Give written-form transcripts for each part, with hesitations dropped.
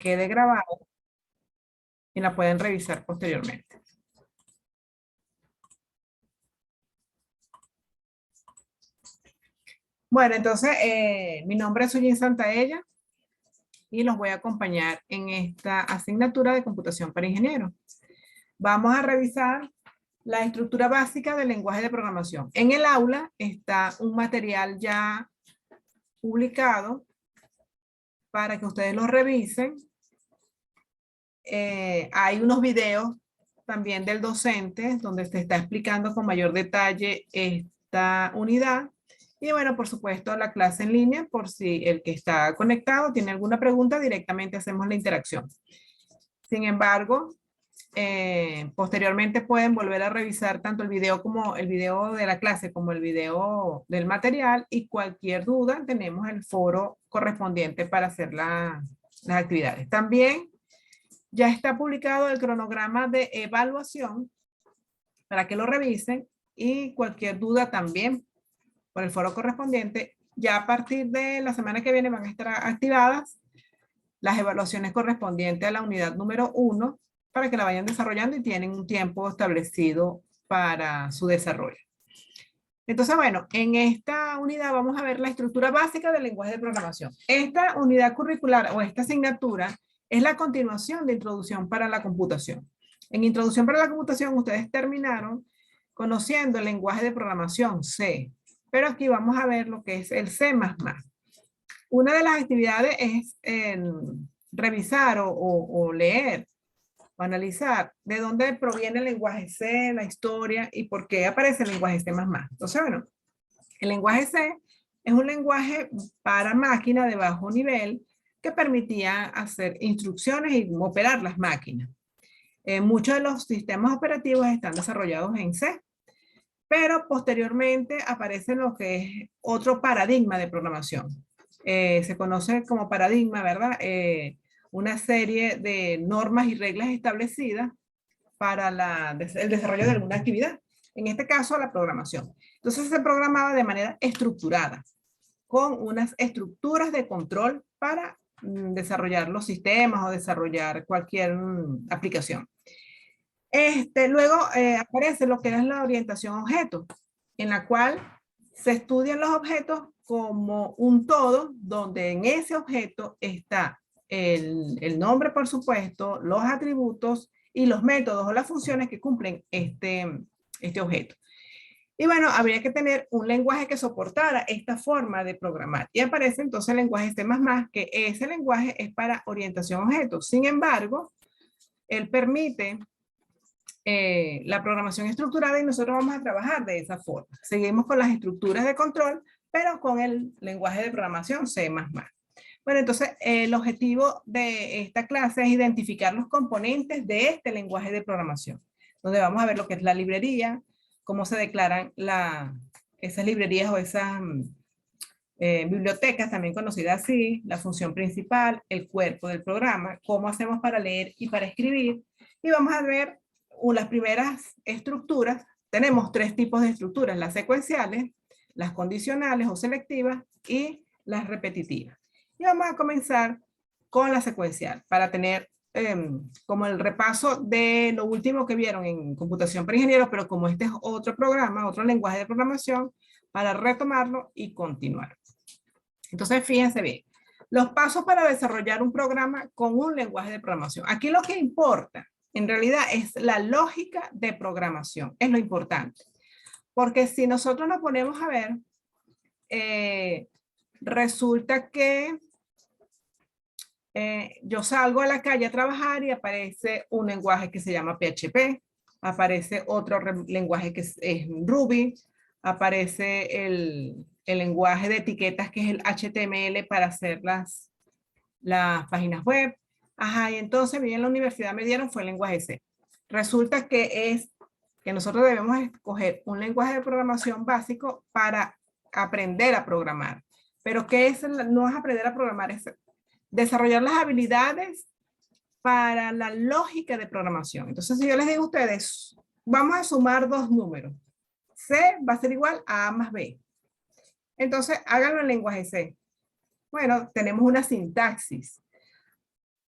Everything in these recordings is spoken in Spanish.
quede grabada y la pueden revisar posteriormente. Bueno, entonces, mi nombre es Sujin Santaella y los voy a acompañar en esta asignatura de computación para ingenieros. Vamos a revisar la estructura básica del lenguaje de programación. En el aula está un material ya publicado para que ustedes lo revisen. Hay unos videos también del docente donde se está explicando con mayor detalle esta unidad. Y bueno, por supuesto, la clase en línea, por si el que está conectado tiene alguna pregunta, directamente hacemos la interacción. Sin embargo, posteriormente pueden volver a revisar tanto el video de la clase como el video del material, y cualquier duda tenemos el foro correspondiente para hacer las actividades. También ya está publicado el cronograma de evaluación para que lo revisen, y cualquier duda también por el foro correspondiente. Ya a partir de la semana que viene van a estar activadas las evaluaciones correspondientes a la unidad número 1 para que la vayan desarrollando, y tienen un tiempo establecido para su desarrollo. Entonces, bueno, en esta unidad vamos a ver la estructura básica del lenguaje de programación. Esta unidad curricular o esta asignatura es la continuación de Introducción para la Computación. En Introducción para la Computación ustedes terminaron conociendo el lenguaje de programación C, pero aquí vamos a ver lo que es el C++. Una de las actividades es revisar o leer o analizar de dónde proviene el lenguaje C, la historia y por qué aparece el lenguaje C++. Entonces, bueno, el lenguaje C es un lenguaje para máquina de bajo nivel que permitía hacer instrucciones y operar las máquinas. Muchos de los sistemas operativos están desarrollados en C, pero posteriormente aparece lo que es otro paradigma de programación. Se conoce como paradigma, ¿verdad? Una serie de normas y reglas establecidas para el desarrollo de alguna actividad. En este caso, la programación. Entonces se programaba de manera estructurada, con unas estructuras de control para desarrollar los sistemas o desarrollar cualquier aplicación. Luego aparece lo que es la orientación a objetos, en la cual se estudian los objetos como un todo, donde en ese objeto está el nombre, por supuesto, los atributos y los métodos o las funciones que cumplen este objeto. Y bueno, habría que tener un lenguaje que soportara esta forma de programar. Y aparece entonces el lenguaje C++, que ese lenguaje es para orientación a objetos. Sin embargo, él permite la programación estructurada, y nosotros vamos a trabajar de esa forma. Seguimos con las estructuras de control, pero con el lenguaje de programación C++. Bueno, entonces el objetivo de esta clase es identificar los componentes de este lenguaje de programación, donde vamos a ver lo que es la librería, cómo se declaran esas librerías o esas bibliotecas, también conocidas así, la función principal, el cuerpo del programa, cómo hacemos para leer y para escribir, y vamos a ver las primeras estructuras. Tenemos tres tipos de estructuras: las secuenciales, las condicionales o selectivas y las repetitivas. Y vamos a comenzar con la secuencial para tener como el repaso de lo último que vieron en computación para ingenieros, pero como este es otro programa, otro lenguaje de programación, para retomarlo y continuar. Entonces, fíjense bien, los pasos para desarrollar un programa con un lenguaje de programación. Aquí lo que importa en realidad es la lógica de programación, es lo importante. Porque si nosotros nos ponemos a ver, resulta que yo salgo a la calle a trabajar y aparece un lenguaje que se llama PHP, aparece otro lenguaje que es Ruby, aparece el lenguaje de etiquetas que es el HTML para hacer las páginas web. Ajá, y entonces bien, en la universidad me dieron fue el lenguaje C. Resulta que nosotros debemos escoger un lenguaje de programación básico para aprender a programar. Pero ¿qué no es aprender a programar? Es desarrollar las habilidades para la lógica de programación. Entonces, si yo les digo a ustedes, vamos a sumar dos números. C va a ser igual a A más B. Entonces, háganlo en lenguaje C. Bueno, tenemos una sintaxis.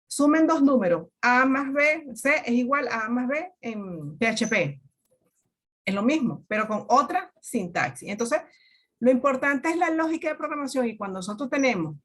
Sumen dos números, A más B, C es igual a A más B en PHP. Es lo mismo, pero con otra sintaxis. Entonces, lo importante es la lógica de programación y cuando nosotros tenemos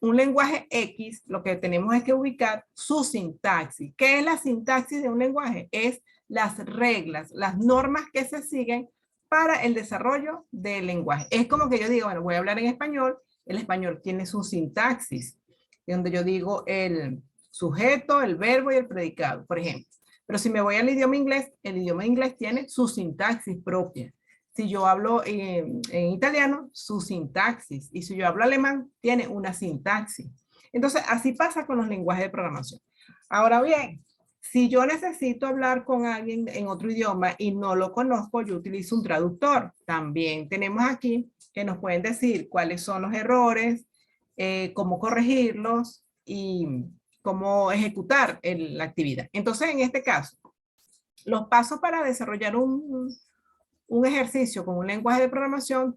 un lenguaje X, lo que tenemos es que ubicar su sintaxis. ¿Qué es la sintaxis de un lenguaje? Es las reglas, las normas que se siguen para el desarrollo del lenguaje. Es como que yo digo, bueno, voy a hablar en español, el español tiene su sintaxis, donde yo digo el sujeto, el verbo y el predicado, por ejemplo. Pero si me voy al idioma inglés, el idioma inglés tiene su sintaxis propia. Si yo hablo en italiano, su sintaxis. Y si yo hablo alemán, tiene una sintaxis. Entonces, así pasa con los lenguajes de programación. Ahora bien, si yo necesito hablar con alguien en otro idioma y no lo conozco, yo utilizo un traductor. También tenemos aquí que nos pueden decir cuáles son los errores, cómo corregirlos y cómo ejecutar la actividad. Entonces, en este caso, los pasos para desarrollar un ejercicio con un lenguaje de programación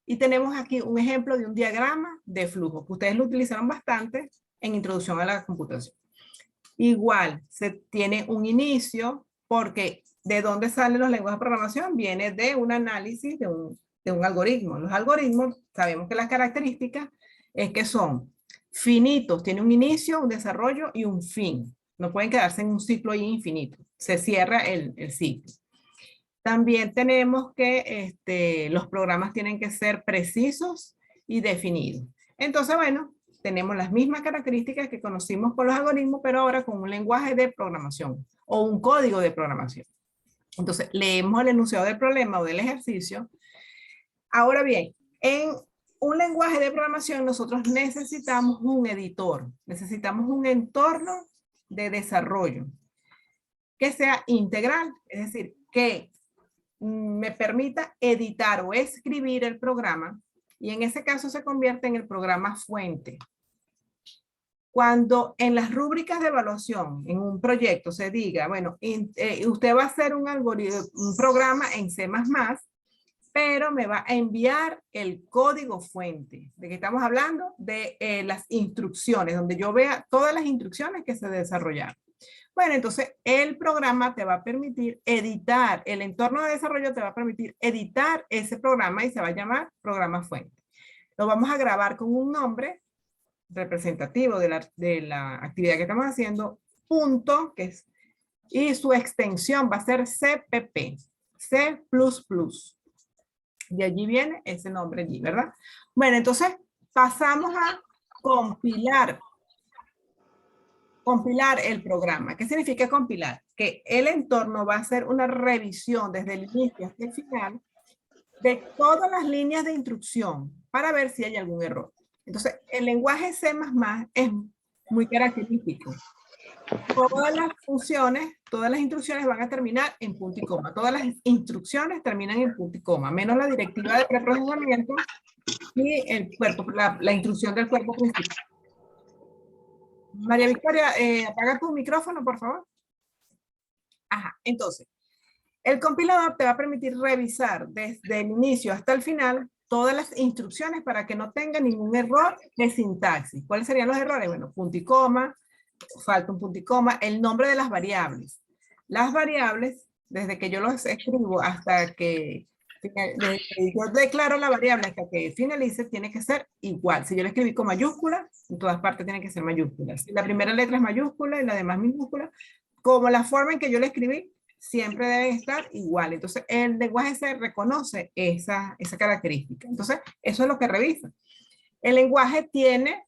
y tenemos aquí un ejemplo de un diagrama de flujo que ustedes lo utilizaron bastante en introducción a la computación. Igual, se tiene un inicio porque ¿de dónde salen los lenguajes de programación? Viene de un análisis de un algoritmo. Los algoritmos, sabemos que las características es que son finitos, tiene un inicio, un desarrollo y un fin. No pueden quedarse en un ciclo infinito. Se cierra el ciclo. También tenemos que los programas tienen que ser precisos y definidos. Entonces, bueno, tenemos las mismas características que conocimos con los algoritmos, pero ahora con un lenguaje de programación o un código de programación. Entonces, leemos el enunciado del problema o del ejercicio. Ahora bien, en un lenguaje de programación nosotros necesitamos un editor, necesitamos un entorno de desarrollo que sea integral, es decir, que me permita editar o escribir el programa y en ese caso se convierte en el programa fuente. Cuando en las rúbricas de evaluación en un proyecto se diga, bueno, usted va a hacer un algoritmo, un programa en C++, pero me va a enviar el código fuente. ¿De qué estamos hablando? De las instrucciones, donde yo vea todas las instrucciones que se desarrollaron. Bueno, entonces el programa te va a permitir editar, el entorno de desarrollo te va a permitir editar ese programa y se va a llamar programa fuente. Lo vamos a grabar con un nombre representativo de la actividad que estamos haciendo, punto, que es, y su extensión va a ser CPP, C++. De allí viene ese nombre allí, ¿verdad? Bueno, entonces pasamos a compilar el programa. ¿Qué significa compilar? Que el entorno va a hacer una revisión desde el inicio hasta el final de todas las líneas de instrucción para ver si hay algún error. Entonces, el lenguaje C++ es muy característico. Todas las funciones, todas las instrucciones van a terminar en punto y coma. Todas las instrucciones terminan en punto y coma, menos la directiva de preprocesamiento y el cuerpo, la instrucción del cuerpo principal. María Victoria, apaga tu micrófono, por favor. Ajá, entonces, el compilador te va a permitir revisar desde el inicio hasta el final todas las instrucciones para que no tenga ningún error de sintaxis. ¿Cuáles serían los errores? Bueno, punto y coma, falta un punto y coma, el nombre de las variables. Las variables, desde que yo los escribo hasta que yo declaro la variable hasta que finalice, tiene que ser igual. Si yo la escribí con mayúscula, en todas partes tiene que ser mayúsculas. Si la primera letra es mayúscula y la demás minúscula, como la forma en que yo la escribí, siempre deben estar igual. Entonces, el lenguaje se reconoce esa característica. Entonces, eso es lo que revisa. El lenguaje tiene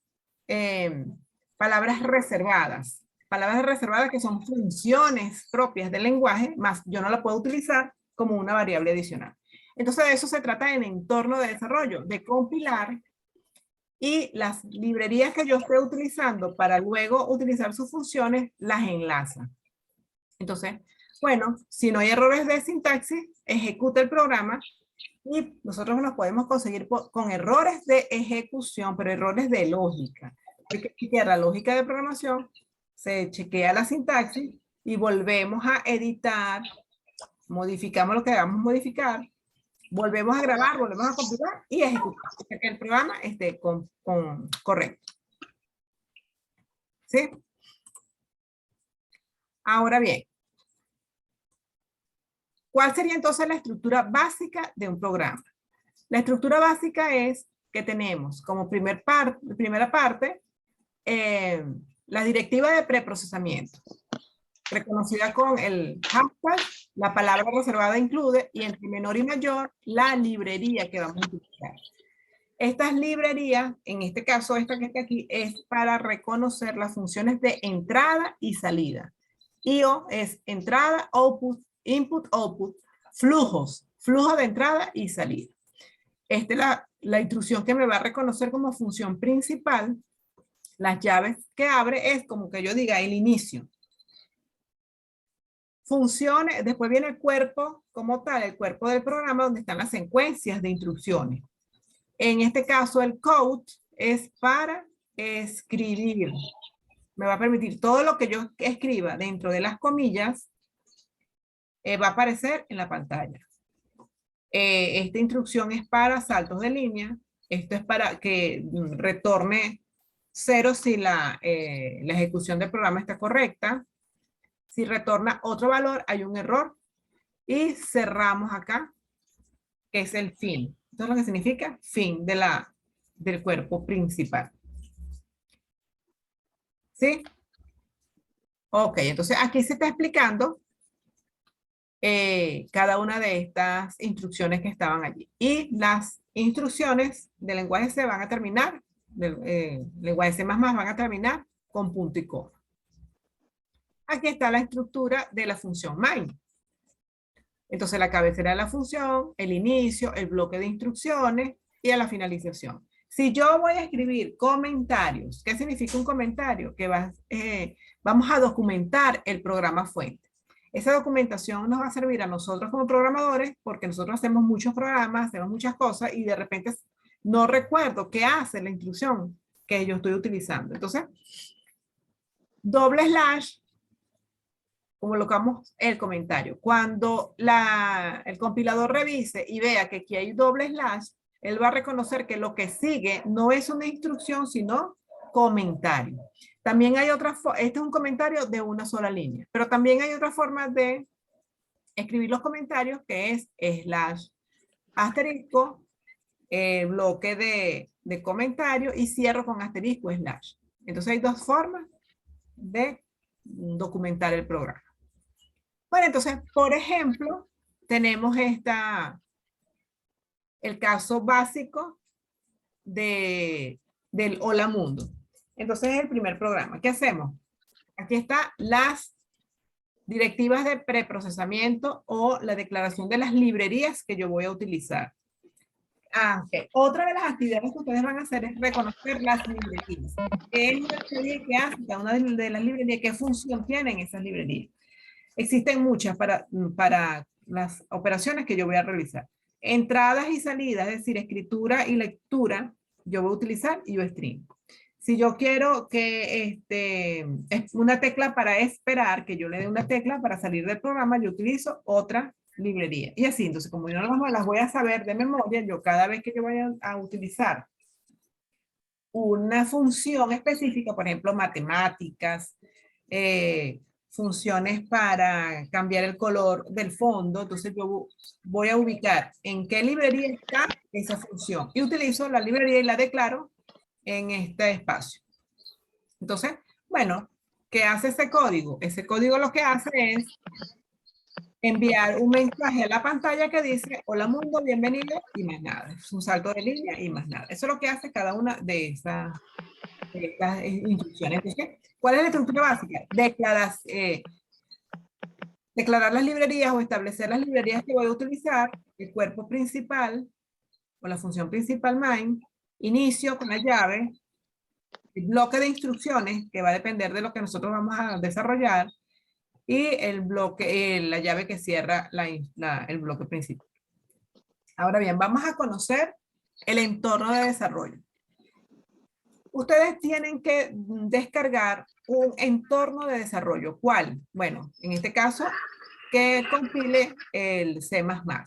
palabras reservadas. Palabras reservadas que son funciones propias del lenguaje, más yo no la puedo utilizar como una variable adicional. Entonces, de eso se trata en entorno de desarrollo, de compilar y las librerías que yo esté utilizando para luego utilizar sus funciones, las enlaza. Entonces, bueno, si no hay errores de sintaxis, ejecuta el programa y nosotros nos podemos conseguir con errores de ejecución, pero errores de lógica. Hay que chequear la lógica de programación, se chequea la sintaxis y volvemos a editar, modificamos lo que debamos modificar, volvemos a grabar, volvemos a compilar y ejecutar, para que el programa esté correcto. ¿Sí? Ahora bien, ¿cuál sería entonces la estructura básica de un programa? La estructura básica es que tenemos como primera parte la directiva de preprocesamiento, reconocida con el hashtag, la palabra reservada incluye, y entre menor y mayor, la librería que vamos a utilizar. Estas librerías, en este caso esta que está aquí, es para reconocer las funciones de entrada y salida. IO es entrada, output, input, output, flujo de entrada y salida. Esta es la instrucción que me va a reconocer como función principal. Las llaves que abre es como que yo diga el inicio. Funciones, después viene el cuerpo como tal, el cuerpo del programa donde están las secuencias de instrucciones. En este caso el code es para escribir. Me va a permitir todo lo que yo escriba dentro de las comillas va a aparecer en la pantalla. Esta instrucción es para saltos de línea. Esto es para que retorne 0 si la ejecución del programa está correcta. Si retorna otro valor, hay un error. Y cerramos acá, que es el fin. Esto es lo que significa fin del cuerpo principal. ¿Sí? Ok, entonces aquí se está explicando cada una de estas instrucciones que estaban allí. Y las instrucciones del lenguaje C van a terminar, del lenguaje C++ van a terminar con punto y coma. Aquí está la estructura de la función main. Entonces la cabecera de la función, el inicio, el bloque de instrucciones y a la finalización. Si yo voy a escribir comentarios, ¿qué significa un comentario? Que vamos a documentar el programa fuente. Esa documentación nos va a servir a nosotros como programadores porque nosotros hacemos muchos programas, hacemos muchas cosas y de repente no recuerdo qué hace la instrucción que yo estoy utilizando. Entonces, doble slash, colocamos el comentario. Cuando el compilador revise y vea que aquí hay doble slash, él va a reconocer que lo que sigue no es una instrucción, sino comentario. También hay otra forma, este es un comentario de una sola línea, pero también hay otra forma de escribir los comentarios que es slash asterisco, bloque de comentario y cierro con asterisco slash. Entonces hay dos formas de documentar el programa. Bueno, entonces, por ejemplo, tenemos el caso básico del Hola Mundo. Entonces, es el primer programa. ¿Qué hacemos? Aquí están las directivas de preprocesamiento o la declaración de las librerías que yo voy a utilizar. Okay. Otra de las actividades que ustedes van a hacer es reconocer las librerías. ¿Qué es la librería que hace cada una de las librerías? ¿Qué función tienen esas librerías? Existen muchas para las operaciones que yo voy a realizar. Entradas y salidas, es decir, escritura y lectura, yo voy a utilizar IOStream. Si yo quiero que es una tecla para esperar, que yo le dé una tecla para salir del programa, yo utilizo otra librería. Y así, entonces, como yo no las voy a saber de memoria, yo cada vez que yo vaya a utilizar una función específica, por ejemplo, matemáticas, funciones para cambiar el color del fondo, entonces yo voy a ubicar en qué librería está esa función y utilizo la librería y la declaro en este espacio. Entonces, bueno, ¿qué hace ese código? Ese código lo que hace es enviar un mensaje a la pantalla que dice, hola mundo, bienvenido, y más nada. Es un salto de línea y más nada. Eso es lo que hace cada una de estas instrucciones. Entonces, ¿cuál es la estructura básica? Declarar las librerías o establecer las librerías que voy a utilizar, el cuerpo principal o la función principal main, inicio con la llave, el bloque de instrucciones que va a depender de lo que nosotros vamos a desarrollar y el bloque, la llave que cierra el bloque principal. Ahora bien, vamos a conocer el entorno de desarrollo. Ustedes tienen que descargar un entorno de desarrollo. ¿Cuál? Bueno, en este caso, que compile el C++.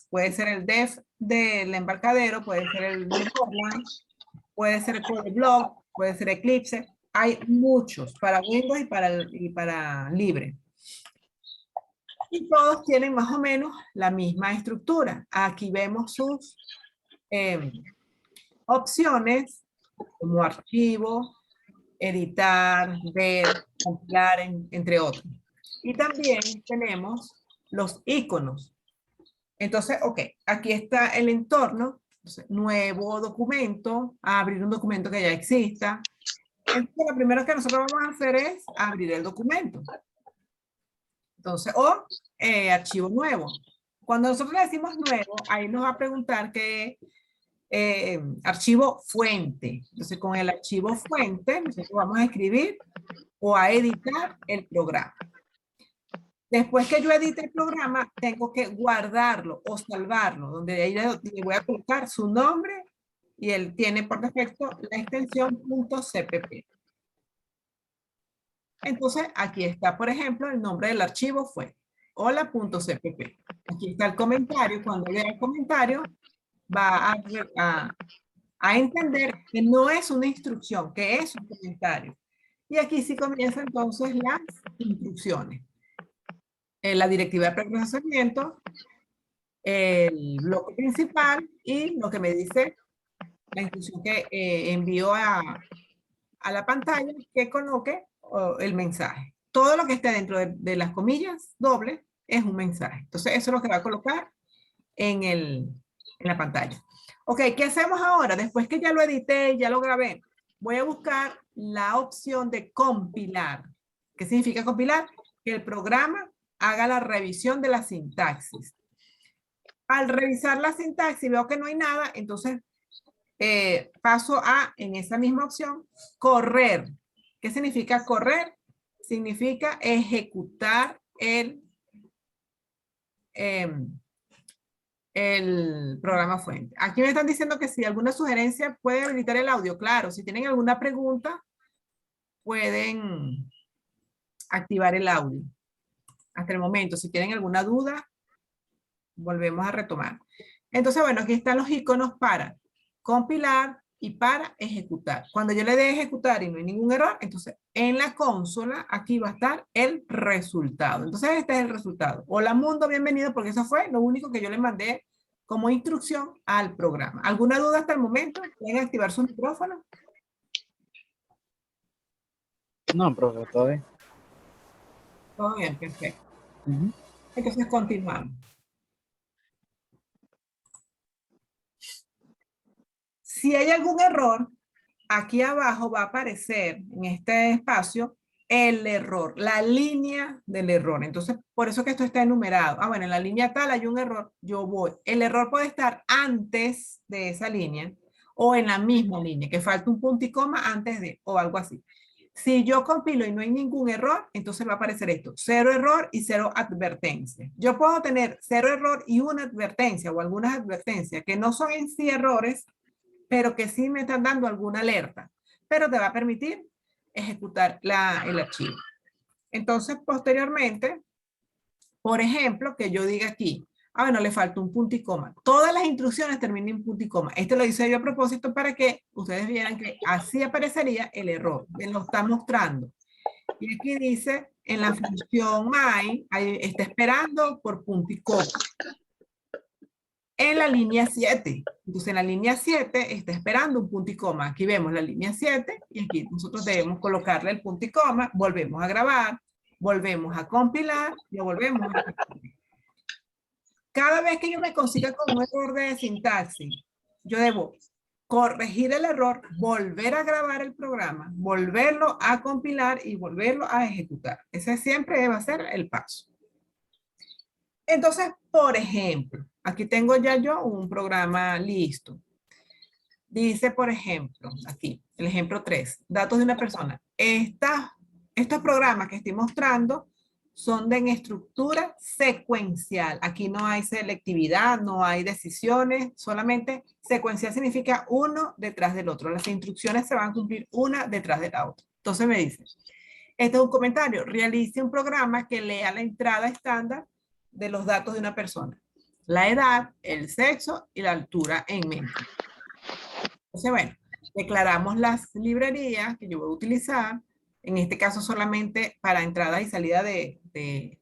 Puede ser el def del embarcadero, puede ser el de Fortran, puede ser el CodeBlock, puede ser Eclipse. Hay muchos para Windows y para libre. Y todos tienen más o menos la misma estructura. Aquí vemos sus opciones como archivo, editar, ver, compilar, entre otros. Y también tenemos los iconos. Entonces, ok, aquí está el entorno. Entonces, nuevo documento, abrir un documento que ya exista. Entonces, lo primero que nosotros vamos a hacer es abrir el documento. Entonces, o archivo nuevo. Cuando nosotros le decimos nuevo, ahí nos va a preguntar qué archivo fuente. Entonces, con el archivo fuente, nosotros vamos a escribir o a editar el programa. Después que yo edite el programa, tengo que guardarlo o salvarlo, donde ahí le voy a colocar su nombre y él tiene por defecto la extensión .cpp. Entonces, aquí está, por ejemplo, el nombre del archivo fue hola.cpp. Aquí está el comentario. Cuando vea el comentario, va a entender que no es una instrucción, que es un comentario. Y aquí sí comienza entonces las instrucciones. La directiva de preprocesamiento, el bloque principal y lo que me dice la instrucción que envío a la pantalla que coloque el mensaje. Todo lo que esté dentro de las comillas dobles es un mensaje. Entonces eso es lo que va a colocar en la pantalla. Ok, ¿qué hacemos ahora? Después que ya lo edité, ya lo grabé, voy a buscar la opción de compilar. ¿Qué significa compilar? Que el programa haga la revisión de la sintaxis. Al revisar la sintaxis veo que no hay nada, entonces paso a, en esa misma opción, correr. ¿Qué significa correr? Significa ejecutar el programa fuente. Aquí me están diciendo que si alguna sugerencia puede habilitar el audio. Claro, si tienen alguna pregunta, pueden activar el audio. Hasta el momento, si tienen alguna duda, volvemos a retomar. Entonces, bueno, aquí están los iconos para compilar y para ejecutar. Cuando yo le dé ejecutar y no hay ningún error, entonces en la consola aquí va a estar el resultado. Entonces este es el resultado. Hola mundo, bienvenido, porque eso fue lo único que yo le mandé como instrucción al programa. ¿Alguna duda hasta el momento? ¿Pueden activar su micrófono? No, profe, todo bien. Todo bien, perfecto. Entonces continuamos. Si hay algún error, aquí abajo va a aparecer en este espacio el error, la línea del error. Entonces, por eso que esto está enumerado. Ah, bueno, en la línea tal hay un error, yo voy. El error puede estar antes de esa línea o en la misma línea, que falta un punto y coma antes de, o algo así. Si yo compilo y no hay ningún error, entonces va a aparecer esto, 0 error y 0 advertencia. Yo puedo tener 0 error y una advertencia o algunas advertencias que no son en sí errores, pero que sí me están dando alguna alerta, pero te va a permitir ejecutar el archivo. Entonces, posteriormente, por ejemplo, que yo diga aquí, ah, bueno, le falta un punto y coma. Todas las instrucciones terminan en punto y coma. Esto lo hice yo a propósito para que ustedes vieran que así aparecería el error. Me lo está mostrando. Y aquí dice, en la función my, ahí está esperando por punto y coma. En la línea 7. Entonces, en la línea 7 está esperando un punto y coma. Aquí vemos la línea 7 y aquí nosotros debemos colocarle el punto y coma, volvemos a grabar, volvemos a compilar, lo volvemos a compilar. Cada vez que yo me consiga con un error de sintaxis, yo debo corregir el error, volver a grabar el programa, volverlo a compilar y volverlo a ejecutar. Ese siempre va a ser el paso. Entonces, por ejemplo, aquí tengo ya yo un programa listo. Dice, por ejemplo, aquí, el ejemplo 3, datos de una persona. Estos programas que estoy mostrando son de en estructura secuencial. Aquí no hay selectividad, no hay decisiones, solamente secuencial significa uno detrás del otro. Las instrucciones se van a cumplir una detrás de la otra. Entonces me dice, este es un comentario, realice un programa que lea la entrada estándar de los datos de una persona. La edad, el sexo y la altura en mente. Entonces, bueno, declaramos las librerías que yo voy a utilizar, en este caso solamente para entrada y salida de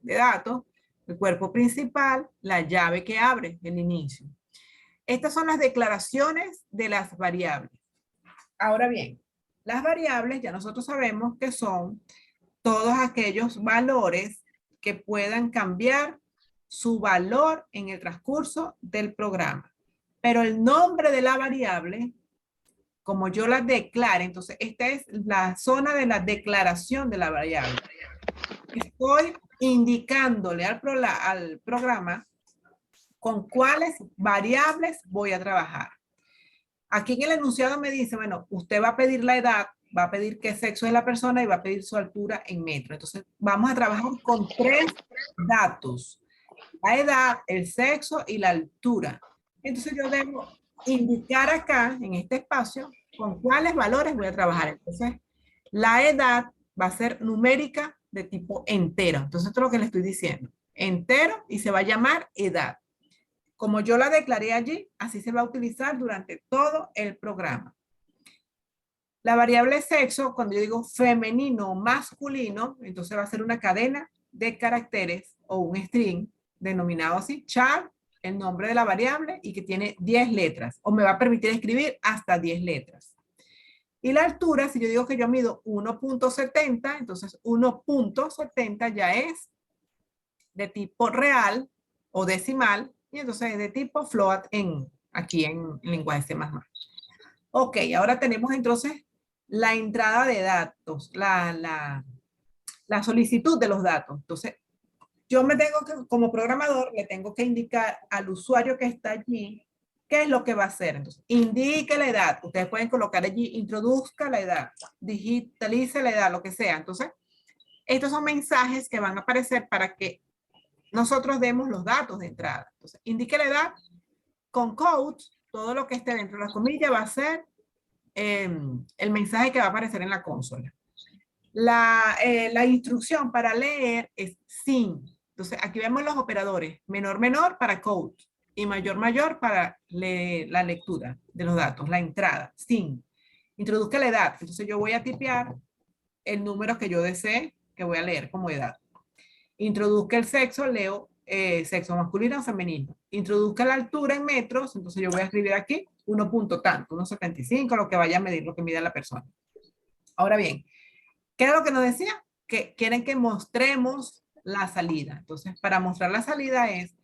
datos, el cuerpo principal, la llave que abre, el inicio. Estas son las declaraciones de las variables. Ahora bien, las variables ya nosotros sabemos que son todos aquellos valores que puedan cambiar su valor en el transcurso del programa. Pero el nombre de la variable, como yo la declare, entonces esta es la zona de la declaración de la variable. Estoy indicándole al programa con cuáles variables voy a trabajar. Aquí en el enunciado me dice, bueno, usted va a pedir la edad, va a pedir qué sexo es la persona y va a pedir su altura en metros. Entonces, vamos a trabajar con 3 datos. La edad, el sexo y la altura. Entonces, yo debo indicar acá, en este espacio, con cuáles valores voy a trabajar. Entonces, la edad va a ser numérica de tipo entero. Entonces, esto es lo que le estoy diciendo. Entero y se va a llamar edad. Como yo la declaré allí, así se va a utilizar durante todo el programa. La variable sexo, cuando yo digo femenino o masculino, entonces va a ser una cadena de caracteres o un string denominado así, char, el nombre de la variable y que tiene 10 letras o me va a permitir escribir hasta 10 letras. Y la altura, si yo digo que yo mido 1.70, entonces 1.70 ya es de tipo real o decimal y entonces es de tipo float aquí en lenguaje C++. Ok, ahora tenemos entonces la entrada de datos, la solicitud de los datos. Entonces, yo me tengo que, como programador, le tengo que indicar al usuario que está allí qué es lo que va a hacer. Entonces, indique la edad. Ustedes pueden colocar allí, introduzca la edad, digitalice la edad, lo que sea. Entonces, estos son mensajes que van a aparecer para que nosotros demos los datos de entrada. Entonces, indique la edad con quotes, todo lo que esté dentro de la comilla va a ser el mensaje que va a aparecer en la consola. La instrucción para leer es sin. Entonces, aquí vemos los operadores. Menor, menor para code y mayor, mayor para la lectura de los datos, la entrada, sin. Introduzca la edad. Entonces, yo voy a tipear el número que yo desee que voy a leer como edad. Introduzca el sexo, leo sexo masculino o femenino. Introduzca la altura en metros, entonces yo voy a escribir aquí 1 punto tanto, 1.75, lo que vaya a medir, lo que mida la persona. Ahora bien, ¿qué es lo que nos decía? Que quieren que mostremos la salida. Entonces, para mostrar la salida es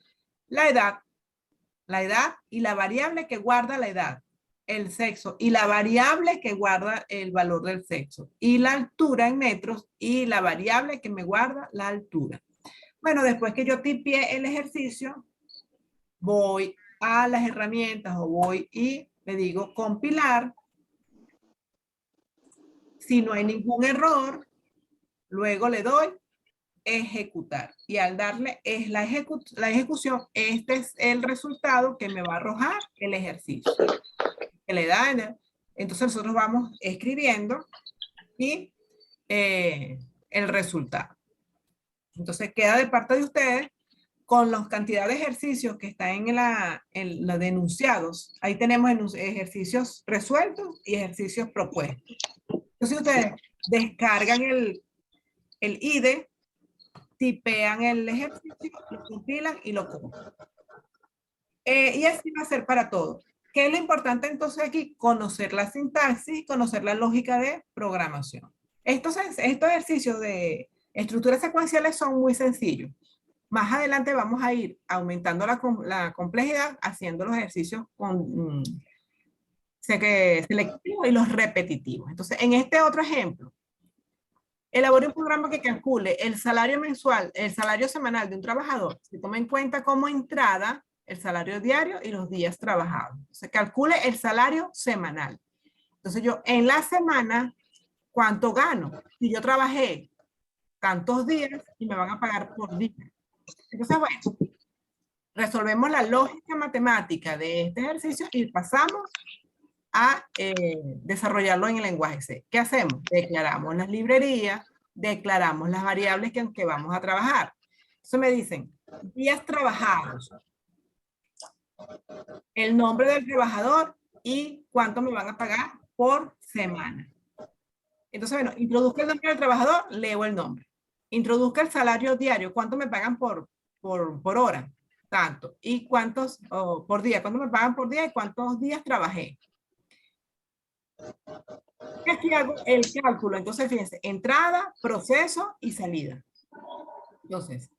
la edad y la variable que guarda la edad, el sexo y la variable que guarda el valor del sexo, y la altura en metros y la variable que me guarda la altura. Bueno, después que yo tipié el ejercicio, voy a las herramientas o voy y le digo compilar. Si no hay ningún error, luego le doy ejecutar. Y al darle es la ejecución, este es el resultado que me va a arrojar el ejercicio. Que le da, entonces nosotros vamos escribiendo y el resultado. Entonces queda de parte de ustedes con la cantidad de ejercicios que están en los denunciados. Ahí tenemos ejercicios resueltos y ejercicios propuestos. Entonces ustedes descargan el IDE, tipean el ejercicio, lo compilan y lo copian. Y así va a ser para todo. ¿Qué es lo importante entonces aquí? Conocer la sintaxis, conocer la lógica de programación. Estos ejercicios de estructuras secuenciales son muy sencillos. Más adelante vamos a ir aumentando la complejidad haciendo los ejercicios selectivos y los repetitivos. Entonces, en este otro ejemplo, elabore un programa que calcule el salario mensual, el salario semanal de un trabajador. Se toma en cuenta como entrada el salario diario y los días trabajados. Se calcule el salario semanal. Entonces yo en la semana, ¿cuánto gano? Si yo trabajé tantos días y me van a pagar por día. Entonces, bueno, resolvemos la lógica matemática de este ejercicio y pasamos a desarrollarlo en el lenguaje C. ¿Qué hacemos? Declaramos las librerías, declaramos las variables que vamos a trabajar. Entonces me dicen, días trabajados, el nombre del trabajador y cuánto me van a pagar por semana. Entonces, bueno, introduzca el nombre del trabajador, leo el nombre. Introduzca el salario diario, cuánto me pagan por por hora, tanto. ¿Y cuántos por día? ¿Cuánto me pagan por día y cuántos días trabajé? Y aquí hago el cálculo. Entonces, fíjense, entrada, proceso y salida. Entonces,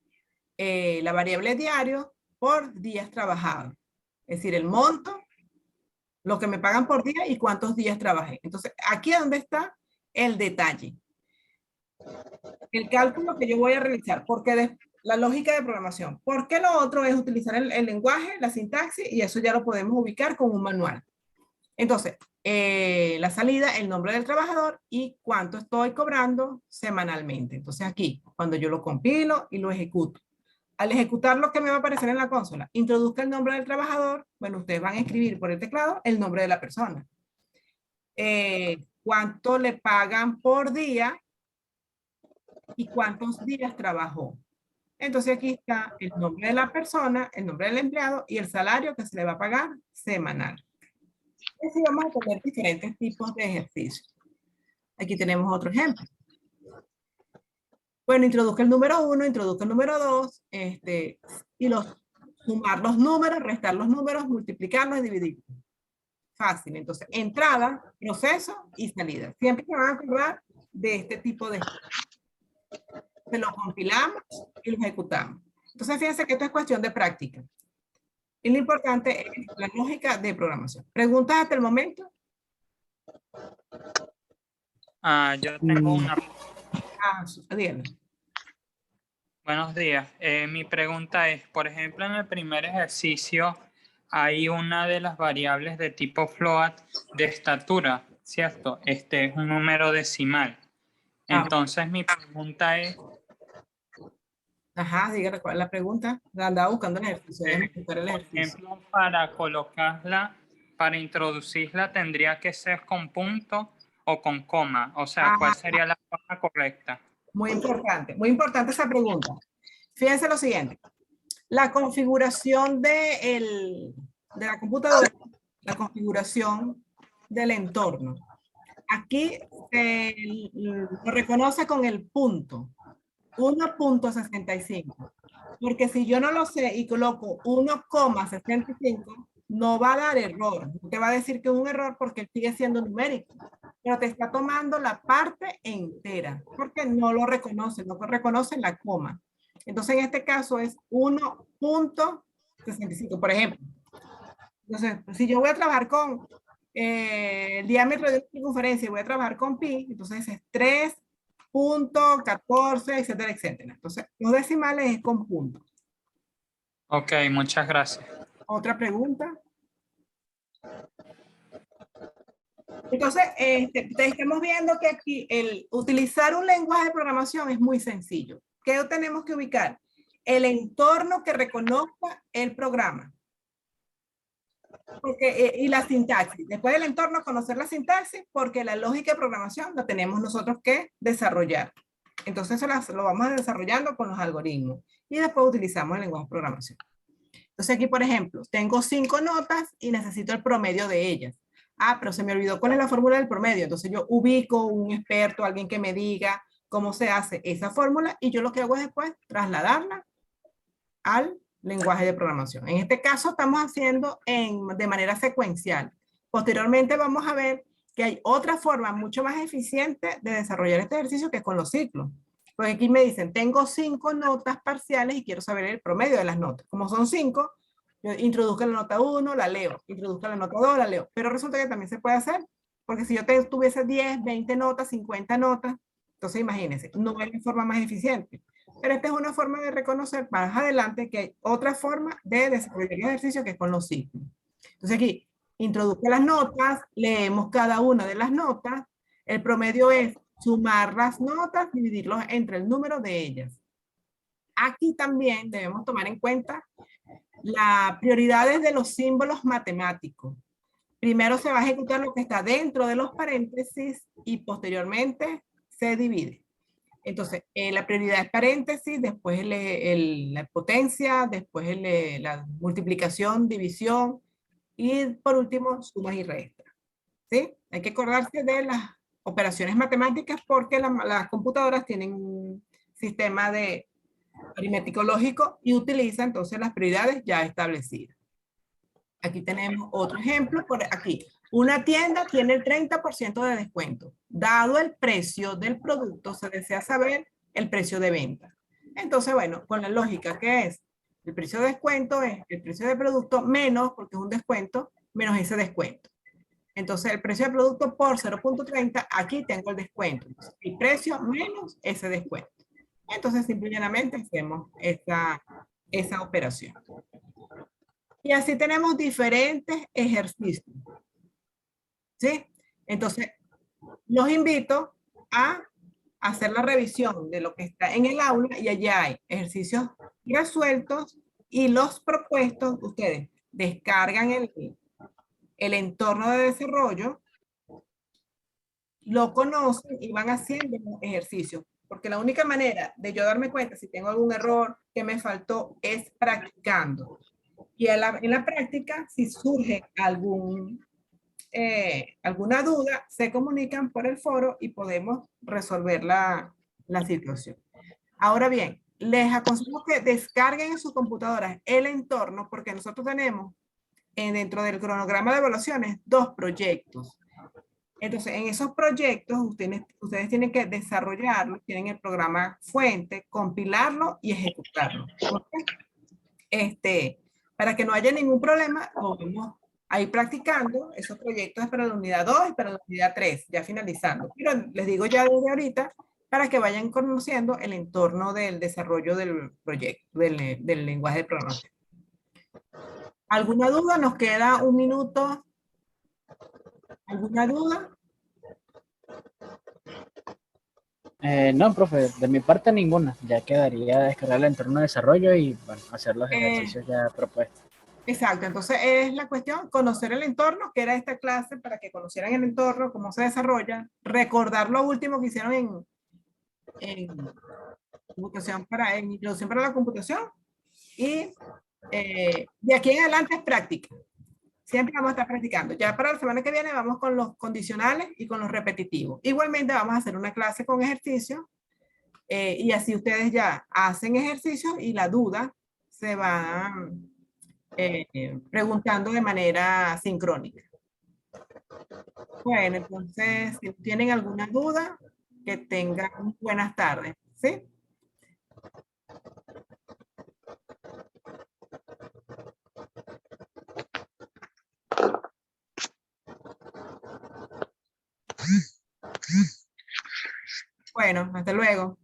la variable diario por días trabajados. Es decir, el monto, lo que me pagan por día y cuántos días trabajé. Entonces, aquí es donde está el detalle. El cálculo que yo voy a realizar, porque la lógica de programación. Porque lo otro es utilizar el lenguaje, la sintaxis, y eso ya lo podemos ubicar con un manual. Entonces, la salida, el nombre del trabajador y cuánto estoy cobrando semanalmente. Entonces aquí, cuando yo lo compilo y lo ejecuto. Al ejecutar lo que me va a aparecer en la consola, introduzca el nombre del trabajador. Bueno, ustedes van a escribir por el teclado el nombre de la persona. Cuánto le pagan por día y cuántos días trabajó. Entonces aquí está el nombre de la persona, el nombre del empleado y el salario que se le va a pagar semanal. Y así vamos a tener diferentes tipos de ejercicios. Aquí tenemos otro ejemplo. Bueno, introduzca el número 1, introduzca el número 2, y sumar los números, restar los números, multiplicarlos y dividirlos. Fácil. Entonces, entrada, proceso y salida. Siempre se van a acordar de este tipo de... Se lo compilamos y lo ejecutamos. Entonces, fíjense que esto es cuestión de práctica. Y lo importante es la lógica de programación. ¿Preguntas hasta el momento? Yo tengo una. Díganme. Buenos días. Mi pregunta es, por ejemplo, en el primer ejercicio hay una de las variables de tipo float de estatura, ¿cierto? Este es un número decimal. Entonces, mi pregunta es... Ajá, dígame cuál es la pregunta. La andaba buscando el ejercicio. Por ejemplo, para colocarla, para introducirla, tendría que ser con punto o con coma. O sea, ¿cuál sería la forma correcta? Muy importante esa pregunta. Fíjense lo siguiente. La configuración de la computadora, la configuración del entorno. Aquí lo reconoce con el punto, 1.65. Porque si yo no lo sé y coloco 1,65, no va a dar error. No te va a decir que es un error porque sigue siendo numérico. Pero te está tomando la parte entera, porque no lo reconoce, no reconoce la coma. Entonces, en este caso es 1.65, por ejemplo. Entonces, si yo voy a trabajar con el diámetro de una circunferencia y voy a trabajar con pi, entonces es 3.14, etcétera, etcétera. Entonces, los decimales es con puntos. Ok, muchas gracias. ¿Otra pregunta? Entonces, estamos viendo que aquí el utilizar un lenguaje de programación es muy sencillo. ¿Qué tenemos que ubicar? El entorno que reconozca el programa. Y la sintaxis. Después del entorno, conocer la sintaxis, porque la lógica de programación la tenemos nosotros que desarrollar. Entonces, eso lo vamos desarrollando con los algoritmos. Y después utilizamos el lenguaje de programación. Entonces, aquí, por ejemplo, tengo 5 notas y necesito el promedio de ellas. Pero se me olvidó cuál es la fórmula del promedio. Entonces, yo ubico un experto, alguien que me diga cómo se hace esa fórmula, y yo lo que hago es después trasladarla al lenguaje de programación. En este caso estamos haciendo de manera secuencial. Posteriormente vamos a ver que hay otra forma mucho más eficiente de desarrollar este ejercicio que es con los ciclos. Porque aquí me dicen, tengo 5 notas parciales y quiero saber el promedio de las notas. Como son 5, yo introduzco la nota 1, la leo. Introduzco la nota 2, la leo. Pero resulta que también se puede hacer, porque si yo tuviese 10, 20 notas, 50 notas, entonces imagínense, no es la forma más eficiente. Pero esta es una forma de reconocer más adelante que hay otra forma de desarrollar el ejercicio que es con los ciclos. Entonces aquí, introduzco las notas, leemos cada una de las notas, el promedio es sumar las notas, dividirlos entre el número de ellas. Aquí también debemos tomar en cuenta las prioridades de los símbolos matemáticos. Primero se va a ejecutar lo que está dentro de los paréntesis y posteriormente se divide. Entonces, la prioridad es paréntesis, después la potencia, después la multiplicación, división y por último, sumas y restas. ¿Sí? Hay que acordarse de las operaciones matemáticas porque las computadoras tienen un sistema de aritmético lógico y utiliza entonces las prioridades ya establecidas. Aquí tenemos otro ejemplo, por aquí. Una tienda tiene el 30% de descuento. Dado el precio del producto, se desea saber el precio de venta. Entonces, bueno, con la lógica que es, el precio de descuento es el precio del producto menos, porque es un descuento, menos ese descuento. Entonces, el precio del producto por 0.30, aquí tengo el descuento. Entonces, el precio menos ese descuento. Entonces, simple y llanamente hacemos esa operación. Y así tenemos diferentes ejercicios. ¿Sí? Entonces, los invito a hacer la revisión de lo que está en el aula y allá hay ejercicios resueltos y los propuestos. Ustedes descargan el entorno de desarrollo, lo conocen y van haciendo ejercicios. Porque la única manera de yo darme cuenta si tengo algún error que me faltó es practicando. Y en la práctica, si surge alguna duda, se comunican por el foro y podemos resolver la situación. Ahora bien, les aconsejo que descarguen en sus computadoras el entorno porque nosotros tenemos dentro del cronograma de evaluaciones 2 proyectos. Entonces, en esos proyectos ustedes tienen que desarrollarlo, tienen el programa fuente, compilarlo y ejecutarlo. Para que no haya ningún problema, lo vamos a ir practicando. Esos proyectos es para la unidad 2 y para la unidad 3, ya finalizando. Pero les digo ya desde ahorita para que vayan conociendo el entorno del desarrollo del proyecto, del lenguaje de programación. ¿Alguna duda? Nos queda un minuto. ¿Alguna duda? No, profe, de mi parte ninguna. Ya quedaría descargar el entorno de desarrollo y bueno, hacer los ejercicios ya propuestos. Exacto, entonces es la cuestión, conocer el entorno, que era esta clase, para que conocieran el entorno, cómo se desarrolla, recordar lo último que hicieron en introducción para la computación, y de aquí en adelante es práctica. Siempre vamos a estar practicando. Ya para la semana que viene vamos con los condicionales y con los repetitivos. Igualmente vamos a hacer una clase con ejercicios y así ustedes ya hacen ejercicios y la duda se va preguntando de manera sincrónica. Bueno, entonces, si tienen alguna duda, que tengan buenas tardes. ¿Sí? Bueno, hasta luego.